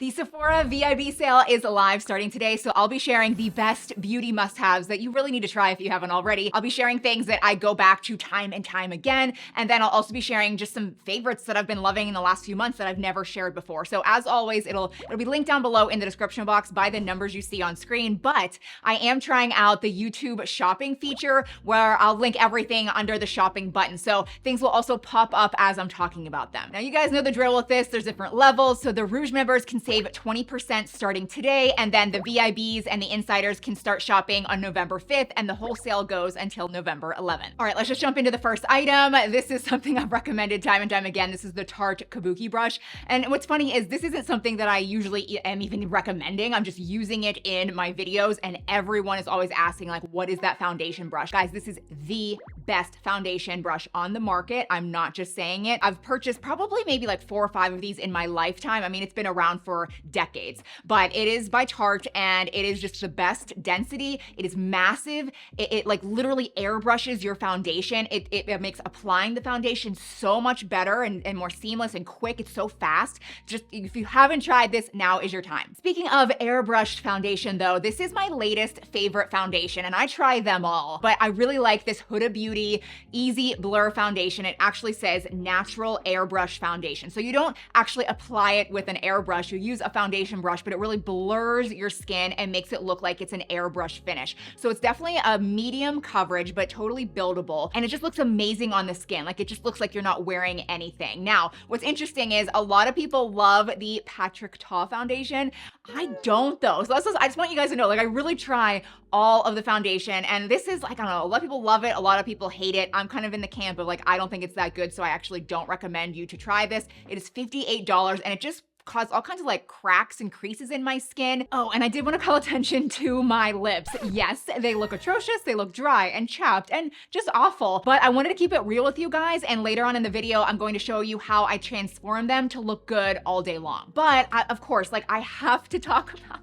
The Sephora VIB sale is live starting today, so I'll be sharing the best beauty must-haves that you really need to try if you haven't already. I'll be sharing things that I go back to time and time again, and then I'll also be sharing just some favorites that I've been loving in the last few months that I've never shared before. So as always, it'll be linked down below in the description box by the numbers you see on screen, but I am trying out the YouTube shopping feature where I'll link everything under the shopping button. So things will also pop up as I'm talking about them. Now you guys know the drill with this. There's different levels. So the Rouge members can save 20% starting today, and then the VIBs and the insiders can start shopping on November 5th, and the whole sale goes until November 11th. All right, let's just jump into the first item. This is something I've recommended time and time again. This is the Tarte Kabuki brush. And what's funny is this isn't something that I usually am even recommending. I'm just using it in my videos, and everyone is always asking, like, what is that foundation brush? Guys, this is the best foundation brush on the market. I'm not just saying it. I've purchased probably maybe like 4 or 5 of these in my lifetime. I mean, it's been around for decades, but it is by Tarte, and it is just the best density. It is massive. It like literally airbrushes your foundation. It makes applying the foundation so much better and more seamless and quick. It's so fast. Just if you haven't tried this, now is your time. Speaking of airbrushed foundation though, this is my latest favorite foundation, and I try them all, but I really like this Huda Beauty Easy Blur Foundation. It actually says natural airbrush foundation. So you don't actually apply it with an airbrush. You use a foundation brush, but it really blurs your skin and makes it look like it's an airbrush finish. So it's definitely a medium coverage, but totally buildable. And it just looks amazing on the skin. Like, it just looks like you're not wearing anything. Now, what's interesting is a lot of people love the Patrick Ta foundation. I don't though. So I just want you guys to know, like, I really try all of the foundation, and this is like, I don't know, a lot of people love it, a lot of people hate it. I'm kind of in the camp of like, I don't think it's that good, so I actually don't recommend you to try this. It is $58, and it just caused all kinds of like cracks and creases in my skin. Oh, and I did want to call attention to my lips. Yes, they look atrocious. They look dry and chapped and just awful, but I wanted to keep it real with you guys. And later on in the video, I'm going to show you how I transform them to look good all day long. But of course, like, I have to talk about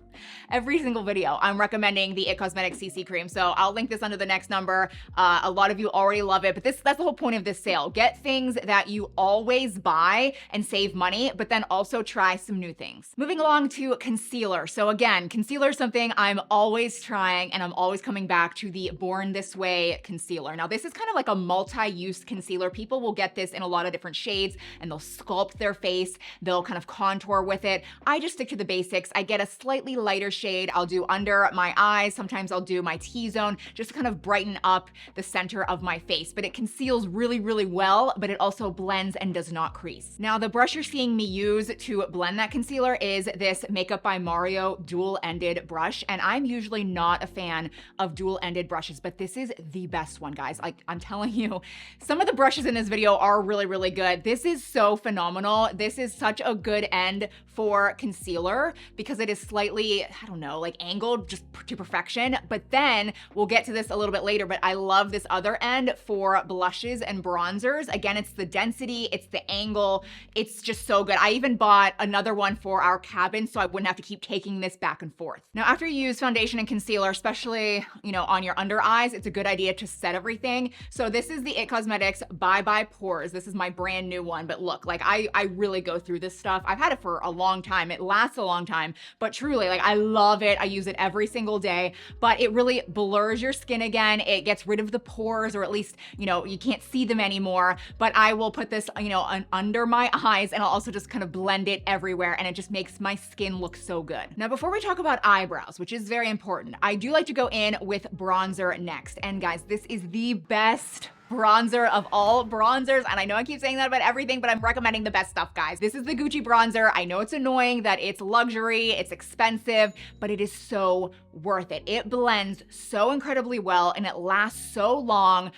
every single video, I'm recommending the It Cosmetics CC cream. So I'll link this under the next number. A lot of you already love it, but that's the whole point of this sale. Get things that you always buy and save money, but then also try some new things. Moving along to concealer. So again, concealer is something I'm always trying, and I'm always coming back to the Born This Way concealer. Now this is kind of like a multi-use concealer. People will get this in a lot of different shades, and they'll sculpt their face. They'll kind of contour with it. I just stick to the basics. I get a slightly lighter shade. I'll do under my eyes. Sometimes I'll do my T-zone just to kind of brighten up the center of my face, but it conceals really, really well, but it also blends and does not crease. Now, the brush you're seeing me use to blend that concealer is this Makeup by Mario dual-ended brush, and I'm usually not a fan of dual-ended brushes, but this is the best one, guys. Like, I'm telling you, some of the brushes in this video are really, really good. This is so phenomenal. This is such a good end for concealer because it is slightly, I don't know, like angled just to perfection. But then we'll get to this a little bit later, but I love this other end for blushes and bronzers. Again, it's the density, it's the angle. It's just so good. I even bought another one for our cabin so I wouldn't have to keep taking this back and forth. Now, after you use foundation and concealer, especially, you know, on your under eyes, it's a good idea to set everything. So this is the It Cosmetics Bye Bye Pores. This is my brand new one, but look, like I really go through this stuff. I've had it for a long time. It lasts a long time, but truly, like, I love it. I use it every single day, but it really blurs your skin again. It gets rid of the pores, or at least, you know, you can't see them anymore, but I will put this, you know, under my eyes, and I'll also just kind of blend it everywhere, and it just makes my skin look so good. Now, before we talk about eyebrows, which is very important, I do like to go in with bronzer next. And guys, this is the best bronzer of all bronzers, and I know I keep saying that about everything, but I'm recommending the best stuff, guys. This is the Gucci bronzer. I know it's annoying that it's luxury, it's expensive, but it is so worth it. It blends so incredibly well, and it lasts so long.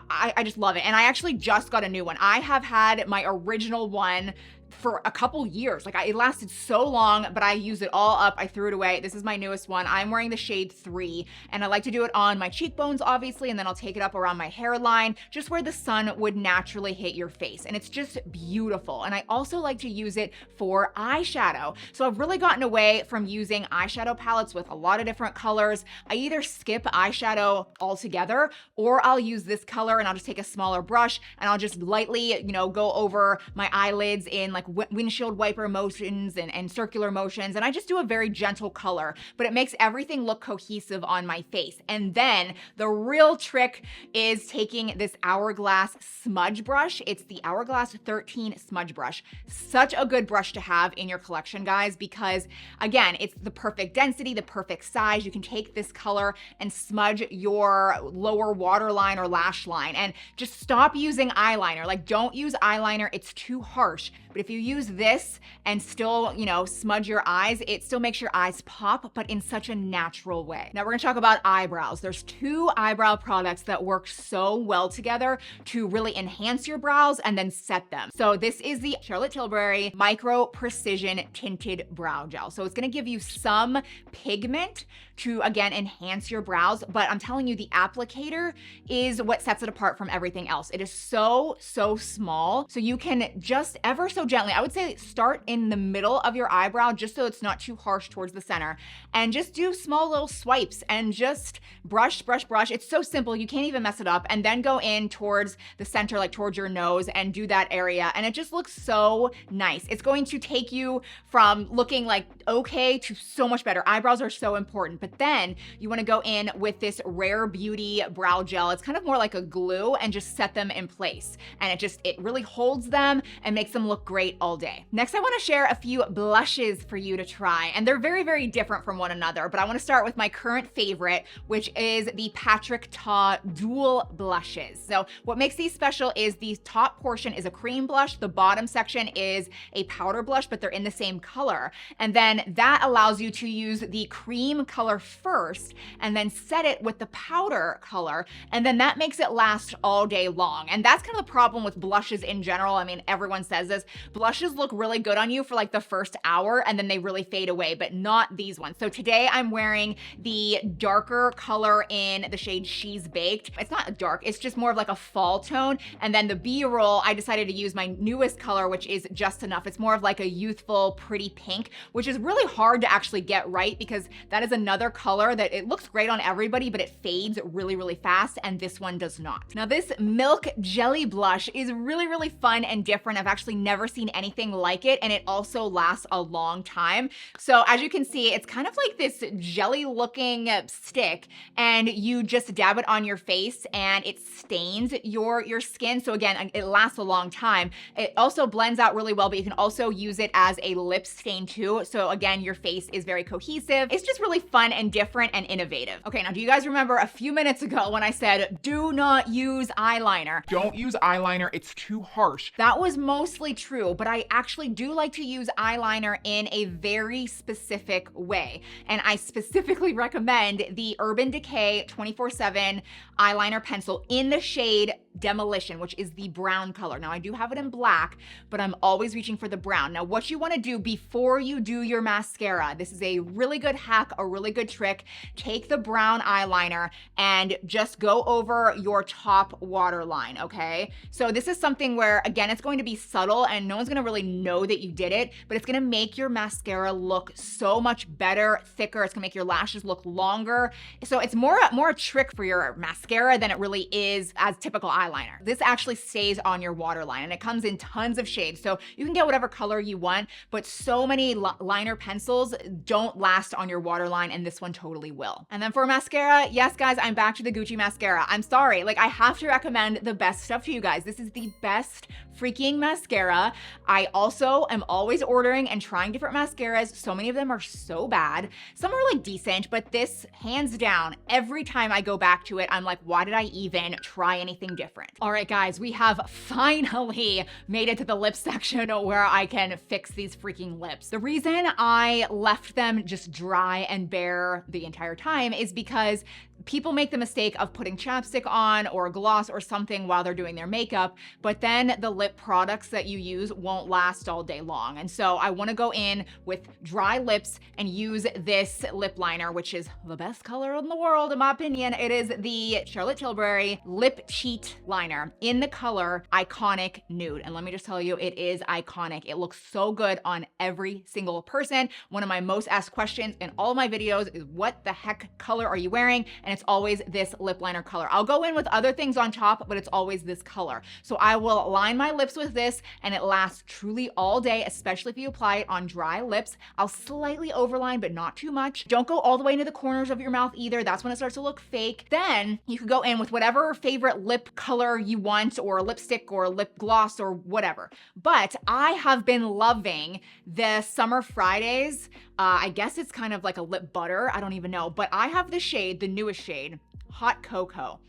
I just love it. And I actually just got a new one. I have had my original one for a couple years. Like, it lasted so long, but I used it all up. I threw it away. This is my newest one. I'm wearing the shade 3, and I like to do it on my cheekbones, obviously, and then I'll take it up around my hairline, just where the sun would naturally hit your face. And it's just beautiful. And I also like to use it for eyeshadow. So I've really gotten away from using eyeshadow palettes with a lot of different colors. I either skip eyeshadow altogether, or I'll use this color and I'll just take a smaller brush and I'll just lightly, you know, go over my eyelids in like like windshield wiper motions and circular motions, and I just do a very gentle color, but it makes everything look cohesive on my face. And then the real trick is taking this Hourglass smudge brush. It's the Hourglass 13 smudge brush. Such a good brush to have in your collection, guys, because again, it's the perfect density, the perfect size. You can take this color and smudge your lower waterline or lash line, and just stop using eyeliner. Like, don't use eyeliner, it's too harsh. But if you use this and still, you know, smudge your eyes, it still makes your eyes pop, but in such a natural way. Now we're gonna talk about eyebrows. There's two eyebrow products that work so well together to really enhance your brows and then set them. So this is the Charlotte Tilbury Micro Precision Tinted Brow Gel. So it's gonna give you some pigment to, again, enhance your brows, but I'm telling you, the applicator is what sets it apart from everything else. It is so small, so you can just ever so gently, I would say start in the middle of your eyebrow just so it's not too harsh towards the center, and just do small little swipes and just brush. It's so simple, you can't even mess it up, and then go in towards the center, like towards your nose, and do that area, and it just looks so nice. It's going to take you from looking like okay to so much better. Eyebrows are so important, but then you wanna go in with this Rare Beauty brow gel. It's kind of more like a glue, and just set them in place. And it really holds them and makes them look great all day. Next, I wanna share a few blushes for you to try, and they're very different from one another, but I wanna start with my current favorite, which is the Patrick Ta Dual Blushes. So what makes these special is the top portion is a cream blush, the bottom section is a powder blush, but they're in the same color. And then that allows you to use the cream color first, and then set it with the powder color, and then that makes it last all day long. And that's kind of the problem with blushes in general. I mean, everyone says this. Blushes look really good on you for like the first hour, and then they really fade away, but not these ones. So today I'm wearing the darker color in the shade She's Baked. It's not dark, it's just more of like a fall tone. And then the B-roll, I decided to use my newest color, which is Just Enough. It's more of like a youthful, pretty pink, which is really hard to actually get right, because that is another color that it looks great on everybody, but it fades really fast, and this one does not. Now this Milk Jelly Blush is really fun and different. I've actually never seen anything like it, and it also lasts a long time. So as you can see, it's kind of like this jelly looking stick, and you just dab it on your face and it stains your skin. So again, it lasts a long time. It also blends out really well, but you can also use it as a lip stain too. So again, your face is very cohesive. It's just really fun and different and innovative. Okay, now do you guys remember a few minutes ago when I said, do not use eyeliner? Don't use eyeliner, it's too harsh. That was mostly true, but I actually do like to use eyeliner in a very specific way. And I specifically recommend the Urban Decay 24/7 eyeliner pencil in the shade Demolition, which is the brown color. Now I do have it in black, but I'm always reaching for the brown. Now what you wanna do before you do your mascara, this is a really good hack, a really good trick. Take the brown eyeliner and just go over your top waterline, okay? So this is something where, again, it's going to be subtle and no one's gonna really know that you did it, but it's gonna make your mascara look so much better, thicker. It's gonna make your lashes look longer. So it's more a trick for your mascara than it really is as typical eyeliner. This actually stays on your waterline, and it comes in tons of shades. So you can get whatever color you want, but so many liner pencils don't last on your waterline, and this one totally will. And then for mascara, yes guys, I'm back to the Gucci mascara. I'm sorry, like I have to recommend the best stuff to you guys. This is the best freaking mascara. I also am always ordering and trying different mascaras. So many of them are so bad. Some are like decent, but this, hands down, every time I go back to it, I'm like, why did I even try anything different? All right, guys, we have finally made it to the lip section where I can fix these freaking lips. The reason I left them just dry and bare the entire time is because people make the mistake of putting chapstick on or a gloss or something while they're doing their makeup, but then the lip products that you use won't last all day long. And so I wanna go in with dry lips and use this lip liner, which is the best color in the world, in my opinion. It is the Charlotte Tilbury Lip Cheat Liner in the color Iconic Nude. And let me just tell you, it is iconic. It looks so good on every single person. One of my most asked questions in all of my videos is, what the heck color are you wearing? And and it's always this lip liner color. I'll go in with other things on top, but it's always this color. So I will line my lips with this, and it lasts truly all day, especially if you apply it on dry lips. I'll slightly overline, but not too much. Don't go all the way into the corners of your mouth either. That's when it starts to look fake. Then you could go in with whatever favorite lip color you want, or lipstick or lip gloss or whatever. But I have been loving the Summer Fridays. I guess it's kind of like a lip butter. I don't even know. But I have the shade, the newest shade, Hot Cocoa.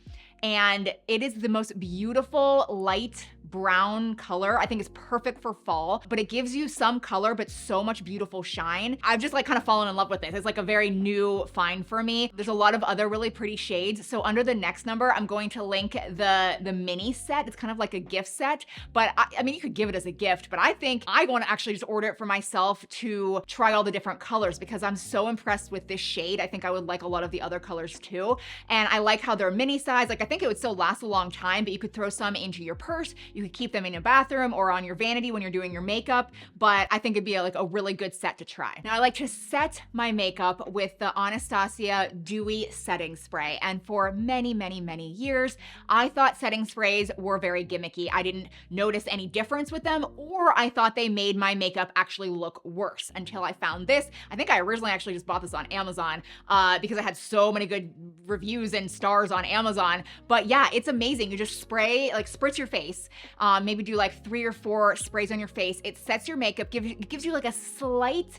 And it is the most beautiful light brown color. I think it's perfect for fall, but it gives you some color, but so much beautiful shine. I've just like kind of fallen in love with this. It's like a very new find for me. There's a lot of other really pretty shades. So under the next number, I'm going to link the mini set. It's kind of like a gift set, but I mean, you could give it as a gift, but I think I want to actually just order it for myself to try all the different colors because I'm so impressed with this shade. I think I would like a lot of the other colors too. And I like how they're mini size. Like I think it would still last a long time, but you could throw some into your purse. You could keep them in your bathroom or on your vanity when you're doing your makeup, but I think it'd be like a really good set to try. Now I like to set my makeup with the Anastasia Dewy Setting Spray, and for many, many, many years, I thought setting sprays were very gimmicky. I didn't notice any difference with them, or I thought they made my makeup actually look worse until I found this. I think I originally actually just bought this on Amazon because I had so many good reviews and stars on Amazon, but yeah, it's amazing. You just spray, like spritz your face, maybe do like 3 or 4 sprays on your face. It sets your makeup, gives you like a slight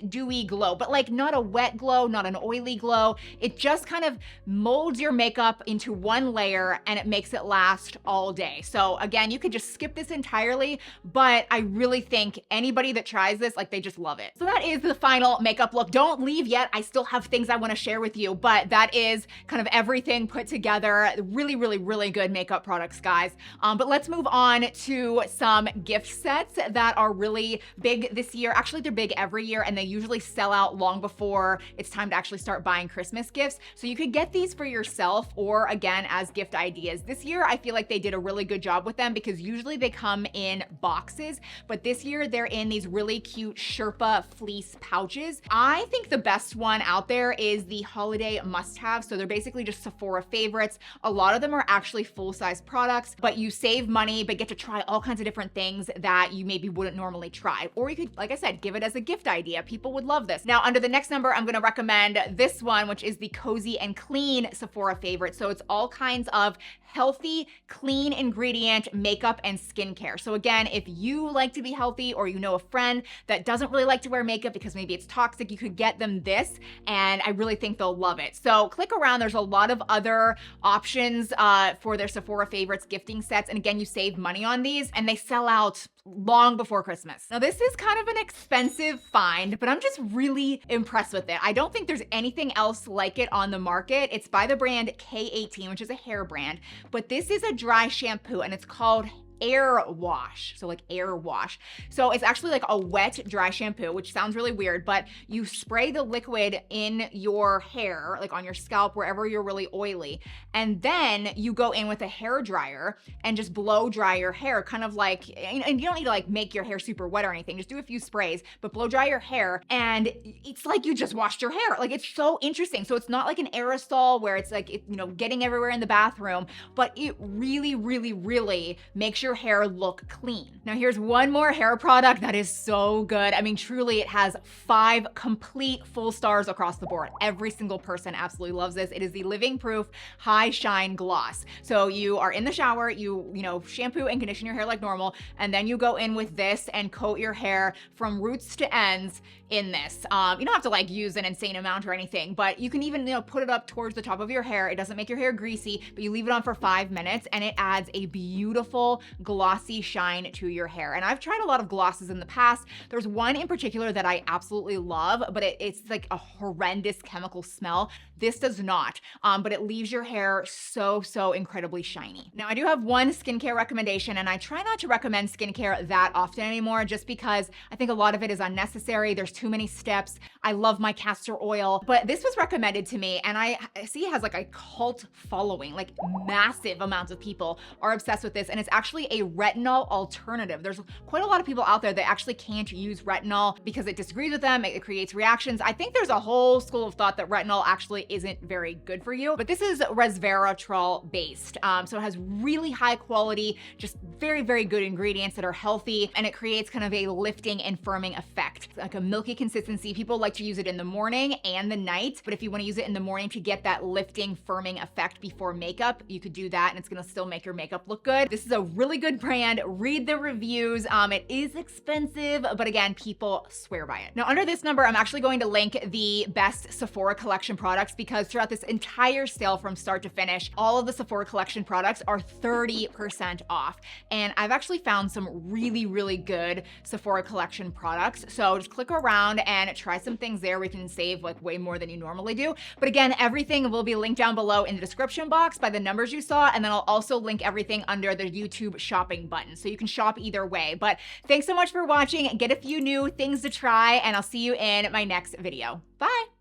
dewy glow, but like not a wet glow, not an oily glow. It just kind of molds your makeup into one layer and it makes it last all day. So again, you could just skip this entirely, but I really think anybody that tries this, like they just love it. So that is the final makeup look. Don't leave yet. I still have things I want to share with you, but that is kind of everything put together. Really, really, really good makeup products, guys. But let's move on to some gift sets that are really big this year. Actually, they're big every year and they usually sell out long before it's time to actually start buying Christmas gifts. So you could get these for yourself or again, as gift ideas. This year, I feel like they did a really good job with them because usually they come in boxes, but this year they're in these really cute Sherpa fleece pouches. I think the best one out there is the holiday must-have. So they're basically just Sephora favorites. A lot of them are actually full-size products, but you save money, but get to try all kinds of different things that you maybe wouldn't normally try. Or you could, like I said, give it as a gift idea. People would love this. Now, under the next number, I'm gonna recommend this one, which is the Cozy and Clean Sephora favorite. So it's all kinds of healthy, clean ingredient makeup and skincare. So again, if you like to be healthy or you know a friend that doesn't really like to wear makeup because maybe it's toxic, you could get them this, and I really think they'll love it. So click around, there's a lot of other options for their Sephora favorites gifting sets. And again, you save money on these and they sell out long before Christmas. Now this is kind of an expensive find, but I'm just really impressed with it. I don't think there's anything else like it on the market. It's by the brand K18, which is a hair brand, but this is a dry shampoo and it's called Air Wash. So like air wash. So it's actually like a wet dry shampoo, which sounds really weird, but you spray the liquid in your hair, like on your scalp, wherever you're really oily. And then you go in with a hair dryer and just blow dry your hair, kind of like, and you don't need to like make your hair super wet or anything. Just do a few sprays, but blow dry your hair. And it's like you just washed your hair. Like it's so interesting. So it's not like an aerosol where it's like, getting everywhere in the bathroom, but it really, really, really makes your hair look clean. Now here's one more hair product that is so good. I mean, truly it has 5 complete full stars across the board. Every single person absolutely loves this. It is the Living Proof High Shine Gloss. So you are in the shower, you shampoo and condition your hair like normal, and then you go in with this and coat your hair from roots to ends in this. You don't have to like use an insane amount or anything, but you can even put it up towards the top of your hair. It doesn't make your hair greasy, but you leave it on for 5 minutes and it adds a beautiful glossy shine to your hair. And I've tried a lot of glosses in the past. There's one in particular that I absolutely love, but it's like a horrendous chemical smell. This does not, but it leaves your hair so incredibly shiny. Now I do have one skincare recommendation, and I try not to recommend skincare that often anymore just because I think a lot of it is unnecessary. There's too many steps. I love my castor oil, but this was recommended to me and I see it has like a cult following, like massive amounts of people are obsessed with this, and it's actually actually a retinol alternative. There's quite a lot of people out there that actually can't use retinol because it disagrees with them, it creates reactions. I think there's a whole school of thought that retinol actually isn't very good for you, but this is resveratrol based. So it has really high quality, just very, very good ingredients that are healthy, and it creates kind of a lifting and firming effect. It's like a milky consistency. People like to use it in the morning and the night, but if you want to use it in the morning to get that lifting, firming effect before makeup, you could do that and it's gonna still make your makeup look good. This is a really good brand. Read the reviews. It is expensive, but again, people swear by it. Now, under this number, I'm actually going to link the best Sephora collection products because throughout this entire sale from start to finish, all of the Sephora collection products are 30% off. And I've actually found some really, really good Sephora collection products. So just click around and try some things there where you can save like way more than you normally do. But again, everything will be linked down below in the description box by the numbers you saw. And then I'll also link everything under the YouTube shopping button. So you can shop either way. But thanks so much for watching. Get a few new things to try and I'll see you in my next video. Bye.